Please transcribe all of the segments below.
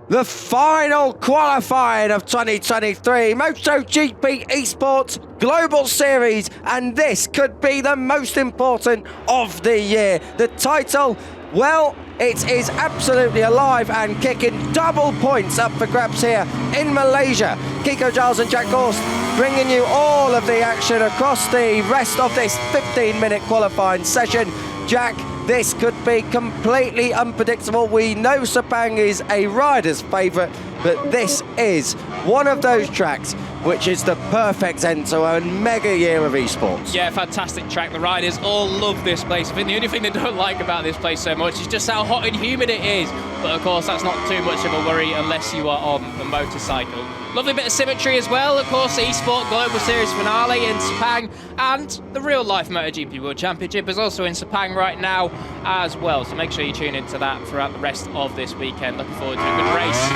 The final qualifying of 2023 MotoGP eSports Global Series, and this could be the most important of the year. The title, well, it is absolutely alive and kicking. Double points up for grabs here in Malaysia. Kiko Giles and Jack Gorst bringing you all of the action across the rest of this 15-minute qualifying session. Jack, this could be completely unpredictable. We know Sepang is a rider's favourite, but this is one of those tracks which is the perfect end to a mega year of esports. Yeah, fantastic track. The riders all love this place. I think the only thing they don't like about this place so much is just how hot and humid it is. But of course, that's not too much of a worry unless you are on the motorcycle. Lovely bit of symmetry as well. Of course, the eSport Global Series finale in Sepang, and the real-life MotoGP World Championship is also in Sepang right now as well. So make sure you tune into that throughout the rest of this weekend. Looking forward to a good race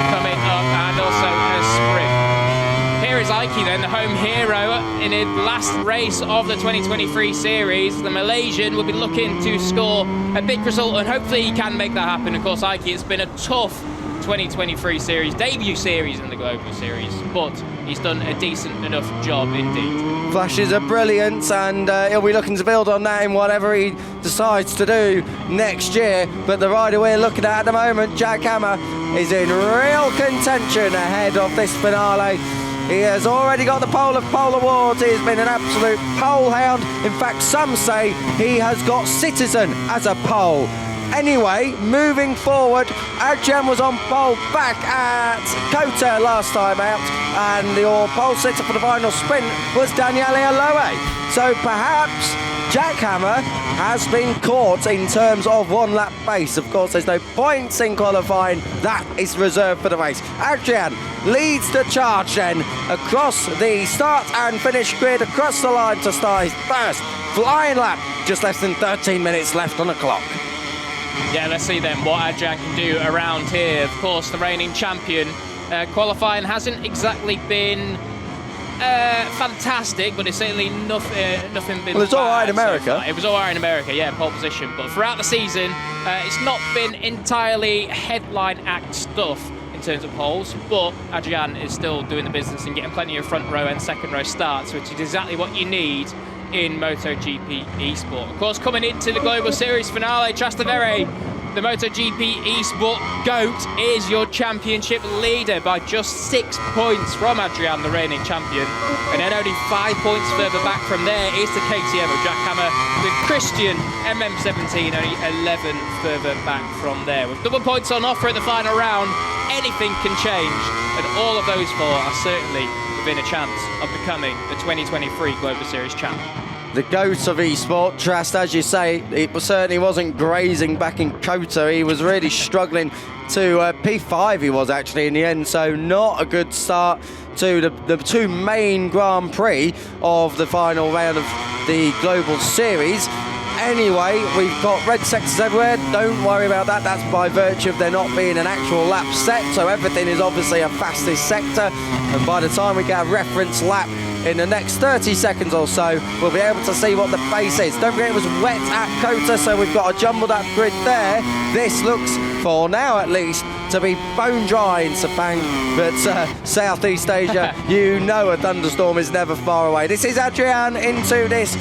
coming up, and also a sprint. Here is Aiki then, the home hero in the last race of the 2023 series. The Malaysian will be looking to score a big result, and hopefully he can make that happen. Of course, Aiki, it's been a tough 2023 series, debut series in the Global Series, but he's done a decent enough job indeed. Flashes of brilliance, and he'll be looking to build on that in whatever he decides to do next year. But the rider we're looking at the moment, Jack Hammer, is in real contention ahead of this finale. He has already got the Pole of Pole Awards. He has been an absolute pole hound. In fact, some say he has got Citizen as a pole. Anyway, moving forward, Adrian was on pole back at Kota last time out, and your pole sitter for the final sprint was Daniele Aloe. So perhaps Jack Hammer has been caught in terms of one lap pace. Of course, there's no points in qualifying. That is reserved for the race. Adrian leads the charge then across the start and finish grid, across the line to start his first flying lap. Just less than 13 minutes left on the clock. Yeah, let's see then what Adrian can do around here. Of course, the reigning champion. Qualifying hasn't exactly been fantastic, but it's certainly nothing been. Well, it's all right in America. So it was all right in America, yeah, pole position. But throughout the season, it's not been entirely headline act stuff in terms of poles. But Adrian is still doing the business and getting plenty of front row and second row starts, which is exactly what you need in MotoGP eSport. Of course, coming into the Global Series finale, Trastevere, the MotoGP eSport GOAT, is your championship leader by just 6 points from Adrian, the reigning champion. And then only 5 points further back from there is the KTM of Jack Hammer, with Christian MM17 only 11 further back from there. With double points on offer at the final round, anything can change, and all of those four are certainly within a chance of becoming the 2023 Global Series champ. The GOAT of eSport, Trast, as you say, it certainly wasn't grazing back in Kota. He was really struggling to P5 he was actually in the end, so not a good start to the two main Grand Prix of the final round of the Global Series. Anyway, we've got red sectors everywhere. Don't worry about that. That's by virtue of there not being an actual lap set, so everything is obviously a fastest sector, and by the time we get a reference lap in the next 30 seconds or so, we'll be able to see what the pace is. Don't forget it was wet at Kota, so we've got a jumbled up grid there. This looks, for now at least, to be bone dry in Sepang, but Southeast Asia, you know a thunderstorm is never far away. This is Adrian into this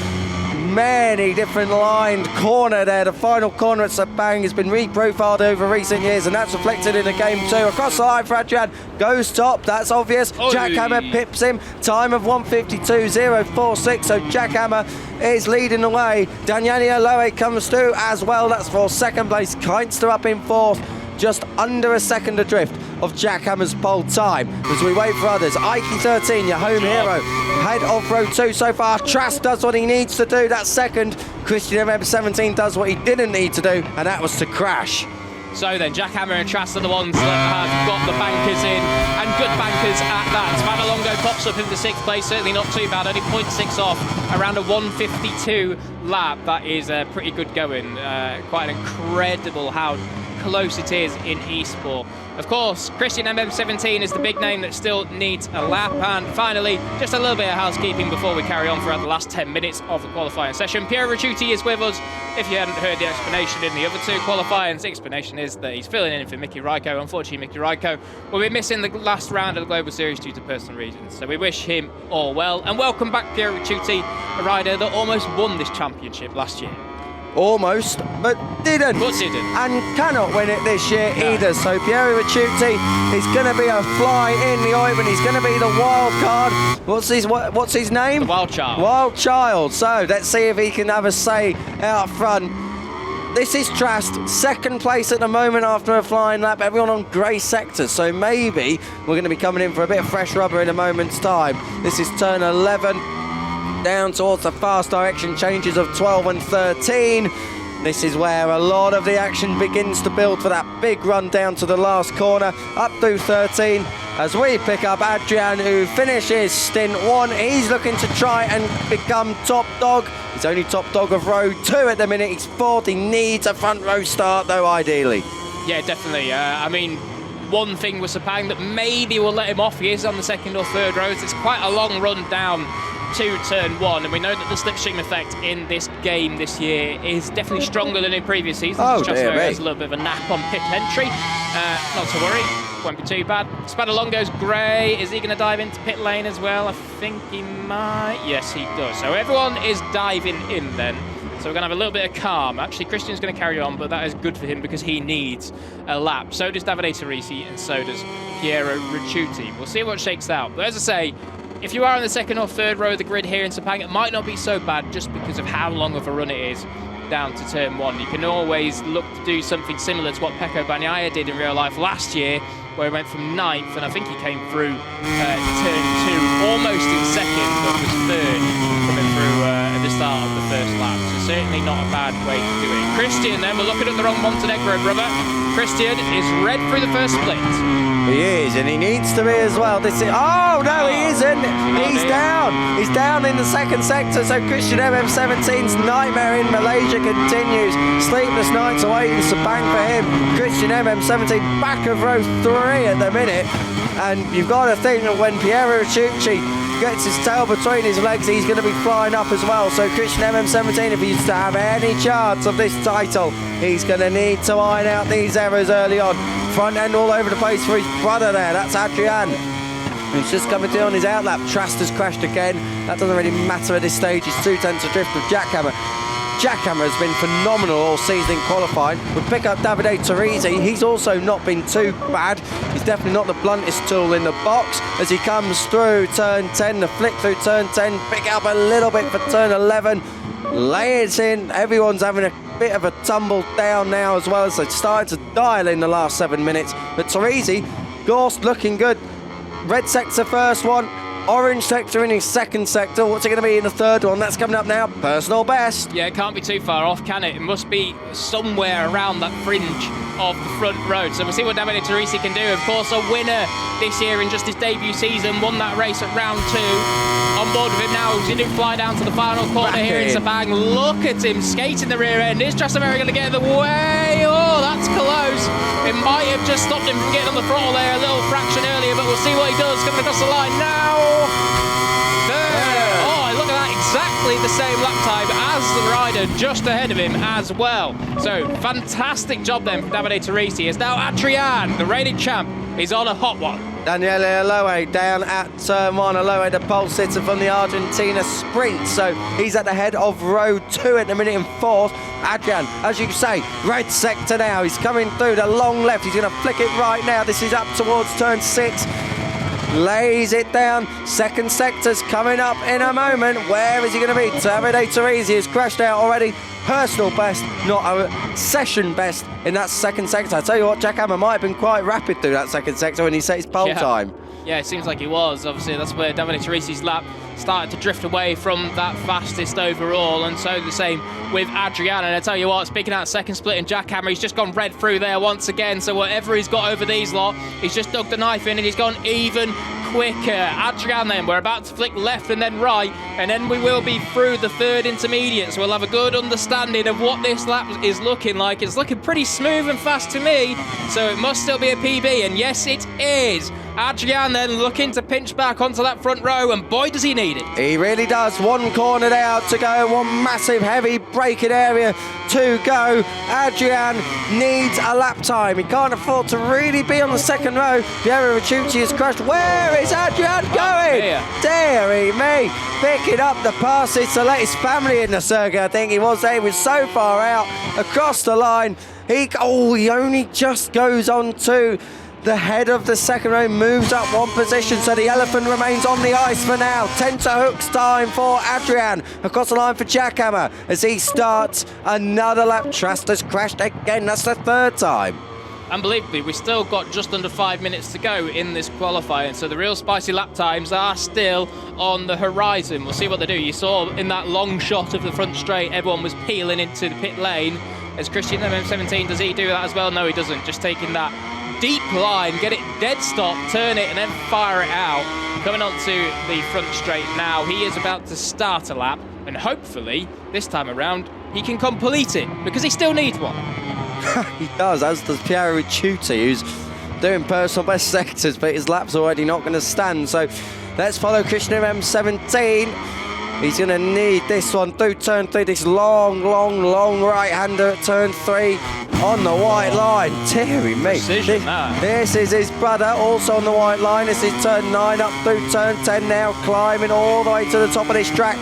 many different lined corner there. The final corner at Sepang has been reprofiled over recent years, and that's reflected in the game too. Across the line for Adrian, goes top, that's obvious. Oy. Jack Hammer pips him, time of 1:52.046, so Jack Hammer is leading the way. Daniele Aloe comes through as well, that's for second place. Keinster up in fourth, just under a second adrift of Jack Hammer's pole time as we wait for others. Aiki 13, your home hero, head of row 2 so far. Trask does what he needs to do, that's second. Christian MM17 does what he didn't need to do, and that was to crash. So then, Jack Hammer and Trask are the ones that have got the bankers in, and good bankers at that. Vanalongo pops up into 6th place, certainly not too bad, only 0.6 off, around a 1:52 lap. That is pretty good going. Quite an incredible how close it is in eSport. Of course, Christian MM17 is the big name that still needs a lap. And finally, just a little bit of housekeeping before we carry on throughout the last 10 minutes of the qualifying session. Piero Ricciuti is with us. If you hadn't heard the explanation in the other two qualifyings, the explanation is that he's filling in for Mickey Raikko. Unfortunately, Mickey Raikko will be missing the last round of the Global Series due to personal reasons. So we wish him all well. And welcome back, Piero Ricciuti, a rider that almost won this championship last year. Almost, but didn't. But didn't. And cannot win it this year either. So Piero Ricciuti is going to be a fly in the ointment. He's going to be the wild card. What's his name? The Wild Child. Wild Child. So let's see if he can have a say out front. This is Trast, second place at the moment after a flying lap. Everyone on grey sectors, so maybe we're going to be coming in for a bit of fresh rubber in a moment's time. This is turn 11. Down towards the fast direction changes of 12 and 13. This is where a lot of the action begins to build for that big run down to the last corner, up through 13, as we pick up Adrian, who finishes stint 1. He's looking to try and become top dog. He's only top dog of row 2 at the minute. He's 4th. He needs a front row start, though, ideally. Yeah, definitely. I mean, one thing with Sepang that maybe will let him off, he is on the second or third rows. It's quite a long run down to turn 1, and we know that the slipstream effect in this game this year is definitely stronger than in previous seasons. Oh, Just dear me. has a little bit of a nap on pit entry. Not to worry, won't be too bad. Spadalongo's grey. Is he going to dive into pit lane as well? I think he might. Yes, he does. So everyone is diving in then. So we're going to have a little bit of calm. Actually, Christian's going to carry on, but that is good for him because he needs a lap. So does Davide Teresi, and so does Piero Ricciuti. We'll see what shakes out. But as I say, if you are on the second or third row of the grid here in Sepang, it might not be so bad just because of how long of a run it is down to turn 1. You can always look to do something similar to what Pecco Bagnaia did in real life last year, where he went from 9th, and I think he came through turn 2 almost in second, but was third coming through at the start of the first lap. So certainly not a bad way to do it. Christian then, we're looking at the wrong Montenegro brother. Christian is red through the first split. He is, and he needs to be as well. Oh, no, he isn't. He's down. He's down in the second sector, so Christian MM17's nightmare in Malaysia continues. Sleepless nights away in Sepang for him. Christian MM17 back of row 3 at the minute. And you've got to think that when Piero Ricciuti gets his tail between his legs, he's going to be flying up as well. So Christian MM17, if he's to have any chance of this title, he's going to need to iron out these errors early on. Front end all over the place for his brother there. That's Adrian. He's just coming through on his outlap. Trast has crashed again. That doesn't really matter at this stage. He's 2/10 adrift with Jackhammer. Jackhammer has been phenomenal all season in qualifying. We pick up Davide Teresi. He's also not been too bad. He's definitely not the bluntest tool in the box as he comes through turn 10. The flick through turn 10. Pick up a little bit for turn 11. Lay it in. Everyone's having a bit of a tumble down now as well as they started to dial in the last 7 minutes. But Teresi, Gorst looking good. Red sector first one. Orange sector in his second sector. What's it going to be in the third one? That's coming up now. Personal best. Yeah, it can't be too far off, can it? It must be somewhere around that fringe of the front road. So we'll see what Davide Teresi can do. Of course, a winner this year in just his debut season. Won that race at round 2. On board with him now. He didn't fly down to the final corner here in Sepang. Look at him skating the rear end. Is Trastavere going to get in the way? Oh, that's close. It might have just stopped him from getting on the throttle there a little fraction earlier, but we'll see what he does coming across the line now. Oh, look at that, exactly the same lap time as the rider just ahead of him as well. So, fantastic job then from Davide Teresi. As now Adrian, the reigning champ, is on a hot one. Daniele Aloe down at turn 1. Aloe, the pole sitter from the Argentina Sprint. So he's at the head of row 2 at the minute in 4th. Adrian, as you say, red sector now. He's coming through the long left. He's going to flick it right now. This is up towards turn 6. Lays it down. Second sector's coming up in a moment. Where is he going to be? Davide Teresi has crashed out already. Personal best, not a session best in that second sector. I tell you what, Jackhammer might have been quite rapid through that second sector when he set his pole time. Yeah, it seems like he was. Obviously, that's where Davide Teresi's lap started to drift away from that fastest overall, and so the same with Adrian. And I tell you what, speaking out second split in Jackhammer, he's just gone red through there once again. So whatever he's got over these lot, he's just dug the knife in and he's gone even quicker. Adrian then, we're about to flick left and then right, and then we will be through the third intermediate, so we'll have a good understanding of what this lap is looking like. It's looking pretty smooth and fast to me, so it must still be a PB, and yes it is. Adrian then looking to pinch back onto that front row, and boy does he need it. He really does. One corner out to go, one massive heavy braking area to go. Adrian needs a lap time. He can't afford to really be on the second row. Piero Ricciuti has crashed. Where is Adrian going? Deary me. Picking up the passes to let his family in the circuit. I think he was there. He was so far out across the line. He only just goes on to the head of the second row, moves up one position, so the elephant remains on the ice for now. Tenterhooks time for Adrian. Across the line for Jackhammer as he starts another lap. Trust has crashed again. That's the third time. Unbelievably, we've still got just under 5 minutes to go in this qualifying, so the real spicy lap times are still on the horizon. We'll see what they do. You saw in that long shot of the front straight, everyone was peeling into the pit lane. As Christian MM17, does he do that as well? No, he doesn't. Just taking that deep line, get it dead stop, turn it, and then fire it out. Coming onto the front straight now, he is about to start a lap, and hopefully, this time around, he can complete it, because he still needs one. He does, as does Piero Ricciuti, who's doing personal best sectors, but his lap's already not going to stand. So let's follow Christian MM17. He's going to need this one through turn 3, this long right-hander at turn 3 on the white line. Deary me. This is his brother, also on the white line. This is turn 9 up through turn 10 now, climbing all the way to the top of this track.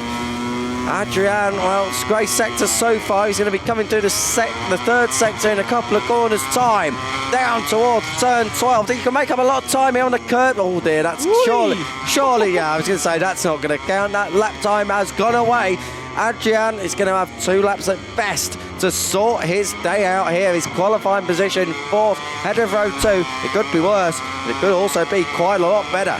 Adrian, well, it's a great sector so far. He's going to be coming through the third sector in a couple of corners' time. Down towards turn 12. I think he can make up a lot of time here on the curve. Oh dear, that's surely, yeah, I was going to say that's not going to count. That lap time has gone away. Adrian is going to have 2 laps at best to sort his day out here. His qualifying position, 4th, head of row 2. It could be worse, but it could also be quite a lot better.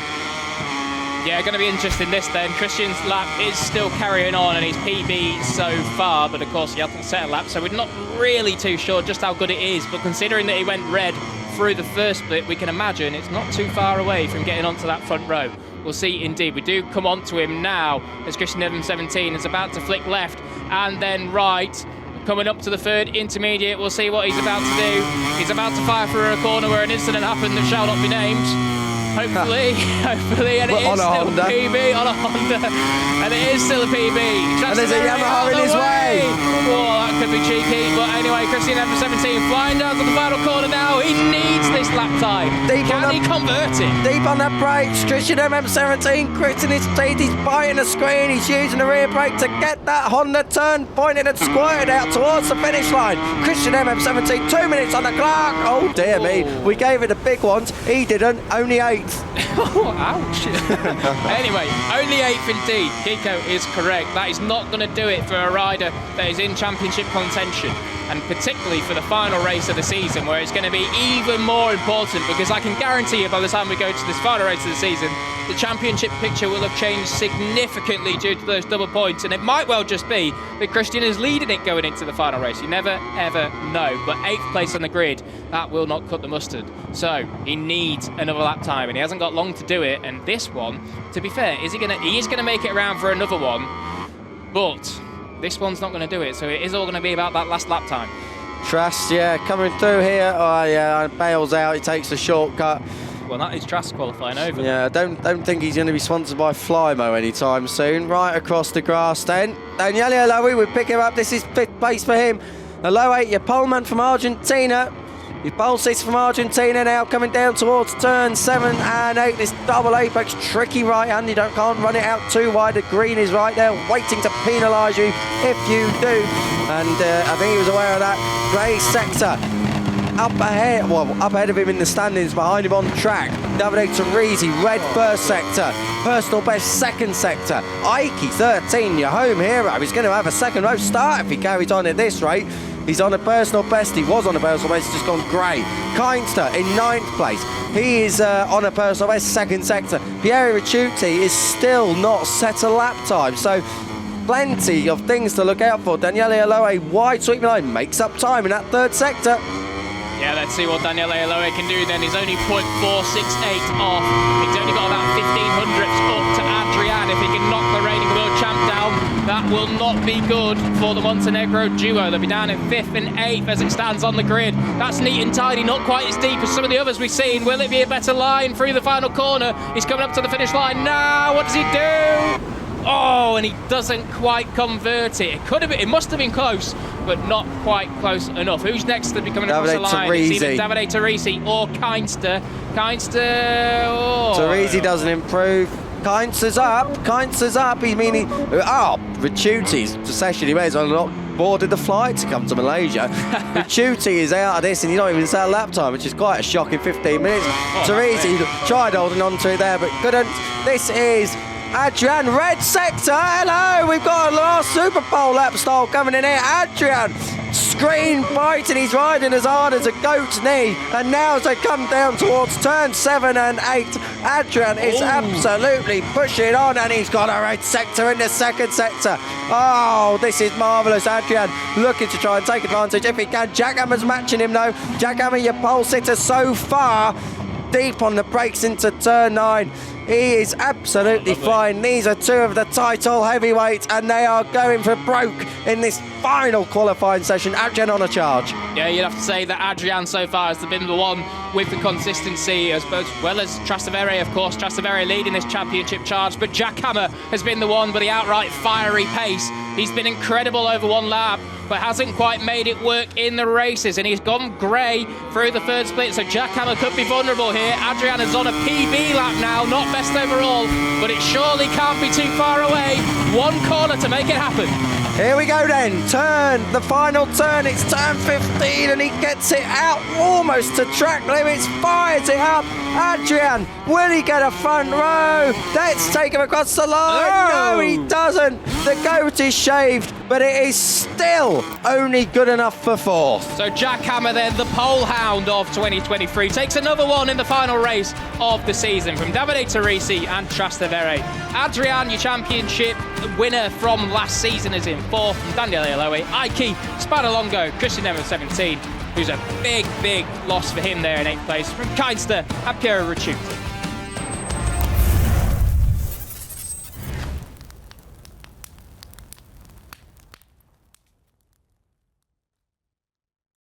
Yeah, going to be interesting this then. Christian's lap is still carrying on and he's PB so far, but of course he hasn't set a lap, so we're not really too sure just how good it is, but considering that he went red through the first split, we can imagine it's not too far away from getting onto that front row. We'll see indeed. We do come on to him now as Christian MM17 is about to flick left and then right. Coming up to the third intermediate, we'll see what he's about to do. He's about to fire through a corner where an incident happened that shall not be named. Hopefully, and it is still a PB on a Honda, and it is still a PB. And there's a Yamaha in his way. Oh, that could be cheeky, but anyway, Christian M17 flying down to the final corner now. He needs this lap time. Can he convert it? Deep on that brakes, Christian MM17 gritting his teeth, he's biting the screen, he's using the rear brake to get that Honda turn pointed and squirted out towards the finish line. Christian MM17, 2 minutes on the clock. Oh dear me, we gave it the big ones, he didn't, only 8. Oh, ouch. Anyway, only 8th indeed. Kiko is correct. That is not going to do it for a rider that is in championship contention, and particularly for the final race of the season, where it's going to be even more important, because I can guarantee you by the time we go to this final race of the season, the championship picture will have changed significantly due to those double points, and it might well just be that Christian is leading it going into the final race. You never ever know, but 8th place on the grid, that will not cut the mustard. So he needs another lap time, and he hasn't got long to do it. And this one, to be fair, he is gonna make it around for another one, but this one's not going to do it, so it is all going to be about that last lap time. Trask, yeah, coming through here. Oh yeah, bails out, he takes the shortcut. Well, that is Trask qualifying over. Yeah, I don't think he's going to be sponsored by Flymo anytime soon. Right across the grass then. Daniele Aloe, we pick him up. This is 5th place for him. Aloe, your poleman from Argentina. Your pole six from Argentina now coming down towards turn 7 and 8. This double apex, tricky right-hand. You can't run it out too wide. The green is right there waiting to penalise you if you do. And I think he was aware of that. Grey sector. Up ahead of him in the standings, behind him on track. Davide Teresi, red first sector. Personal best second sector. Ike, 13, your home hero. He's going to have a second row start if he carries on at this rate. He's on a personal best. He was on a personal best. He's just gone grey. Keinster in 9th place. He is on a personal best, second sector. Piero Ricciuti is still not set a lap time. So plenty of things to look out for. Daniele Aloe, wide sweeping line, makes up time in that third sector. Yeah, let's see what Daniele Eloe can do then. He's only 0.468 off. He's only got about 1500ths up to Adrian. If he can knock the reigning world champ down, that will not be good for the Montenegro duo. They'll be down in 5th and 8th as it stands on the grid. That's neat and tidy, not quite as deep as some of the others we've seen. Will it be a better line through the final corner? He's coming up to the finish line now. What does he do? Oh, and he doesn't quite convert it. It could have been, it must have been close, but not quite close enough. Who's next to be coming across the line? It's either Davide Teresi or Keinster. Teresi doesn't improve. Keinster's up. Ricciuti's essentially, he may as well not boarded the flight to come to Malaysia. Ricciuti is out of this and he's not even set a lap time, which is quite a shocking 15 minutes. Teresi tried holding on to it there, but couldn't. This is Adrian, red sector, hello, we've got a last Super Bowl lap style coming in here. Adrian, screen biting, he's riding as hard as a goat's knee, and now as they come down towards turn 7 and 8, Adrian is absolutely pushing on, and he's got a red sector in the second sector. Oh, this is marvellous. Adrian looking to try and take advantage if he can. Jack Hammer's matching him though. Jack Hammer, your pole sitter so far, deep on the brakes into turn 9. He is absolutely fine. These are two of the title heavyweights, and they are going for broke in this final qualifying session. Adrian on a charge. Yeah, you'd have to say that Adrian so far has been the one with the consistency, as well as Trastavere, of course. Trastavere leading this championship charge, but Jack Hammer has been the one with the outright fiery pace. He's been incredible over one lap, but hasn't quite made it work in the races, and he's gone grey through the third split, so Jack Hammer could be vulnerable here. Adrian is on a PB lap now, not best overall, but it surely can't be too far away. One corner to make it happen. Here we go then, the final turn, it's turn 15 and he gets it out almost to track limits, fires it up. Adrian, will he get a front row? Let's take him across the line. No, he doesn't. The goat is shaved, but it is still only good enough for 4th. So Jack Hammer then, the pole hound of 2023, takes another one in the final race of the season from Davide Teresi and Trastavere. Adrian, your championship winner from last season, is in 4th. From Daniele Eloe, Aiki Spadalongo, Christian Evans 17, who's a big loss for him there in 8th place. From Keinster and Piero Ricciuti.